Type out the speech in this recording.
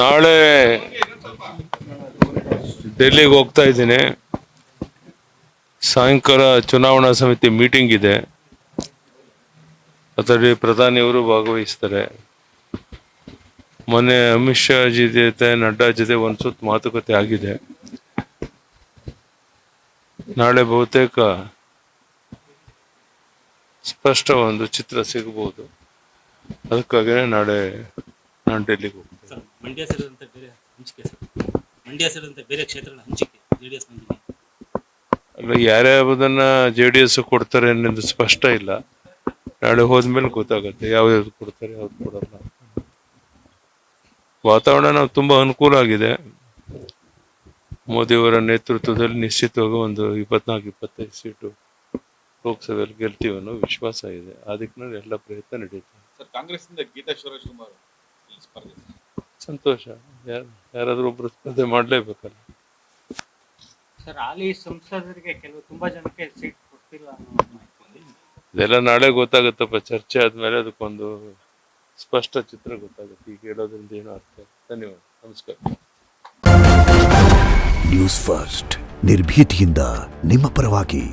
ನಾಳೆ ಡೆಲ್ಲಿಗೆ ಹೋಗ್ತಾ ಇದ್ದೀನಿ. ಸಾಯಂಕಾಲ ಚುನಾವಣಾ ಸಮಿತಿ ಮೀಟಿಂಗ್ ಇದೆ. ಅದರಲ್ಲಿ ಪ್ರಧಾನಿಯವರು ಭಾಗವಹಿಸ್ತಾರೆ. ಮೊನ್ನೆ ಅಮಿತ್ ಶಾ ಜೊತೆ ನಡ್ಡಾ ಜೊತೆ ಒಂದು ಸುತ್ತ ಮಾತುಕತೆ ಆಗಿದೆ. ನಾಳೆ ಬಹುತೇಕ ಸ್ಪಷ್ಟ ಒಂದು ಚಿತ್ರ ಸಿಗಬಹುದು. ಅದಕ್ಕಾಗಿ ನಾಳೆ ನಾನು ಡೆಲ್ಲಿಗೆ ಹೋಗ್ತೇನೆ. ಮಂಡ್ಯ ಸೇರಿದಂತೆ ಬೇರೆ ಕ್ಷೇತ್ರಗಳ ಹಂಚಿಕೆ ಜೆಡಿಎಸ್ ಅಲ್ಲ, ಯಾರ್ಯಾವುದನ್ನ JDS ಕೊಡ್ತಾರೆ ಅನ್ನೋದು ಸ್ಪಷ್ಟ ಇಲ್ಲ. ನಾಳೆ ಹೋದ್ಮೇಲೆ ಗೊತ್ತಾಗುತ್ತೆ ಯಾವ್ಯಾವ್ದು ಕೊಡ್ತಾರೆ ಯಾವ್ದು ಕೊಡಲ್ಲ. ವಾತಾವರಣ ನಾವು ತುಂಬಾ ಅನುಕೂಲ ಆಗಿದೆ. ಮೋದಿಯವರ ನೇತೃತ್ವದಲ್ಲಿ ನಿಶ್ಚಿತವಾಗಿ ಒಂದು 24-25 ಸೀಟು ಲೋಕಸಭೆಯಲ್ಲಿ ಗೆಲ್ತೀವಿ ಅನ್ನೋ ವಿಶ್ವಾಸ ಇದೆ. ಆ ದಿಕ್ಕಿನಲ್ಲಿ ಎಲ್ಲ ಪ್ರಯತ್ನ ನಡೀತದೆ. ಕಾಂಗ್ರೆಸ್ನಿಂದ ಗೀತಾ ಶಿವರಾಜಕುಮಾರ್ ಸ್ಪರ್ಧೆ. ಸಂತೋಷ. ಯಾರಾದ್ರೂ ಒಬ್ರು ಸ್ಪರ್ಧೆ ಮಾಡ್ಲೇಬೇಕಲ್ಲ. ಸರ್, ಹಾಲಿ ಸಂಸದರಿಗೆ ತುಂಬಾ ಜನಕ್ಕೆ ಸೀಟ್ ಕೊಟ್ಟಿಲ್ಲ ಇದೆಲ್ಲ ನಾಳೆ ಗೊತ್ತಾಗುತ್ತಪ್ಪ. ಚರ್ಚೆ ಆದ್ಮೇಲೆ ಅದಕ್ಕೊಂದು ಸ್ಪಷ್ಟ ಚಿತ್ರ ಗೊತ್ತಾಗುತ್ತೆ. ಈಗ ಹೇಳೋದ್ರಿಂದ ಏನೋ ಅರ್ಥ. ಧನ್ಯವಾದ, ನಮಸ್ಕಾರ. ನ್ಯೂಸ್ ಫಸ್ಟ್ ನಿರ್ಭೀತಿಯಿಂದ ನಿಮ್ಮ ಪರವಾಗಿ.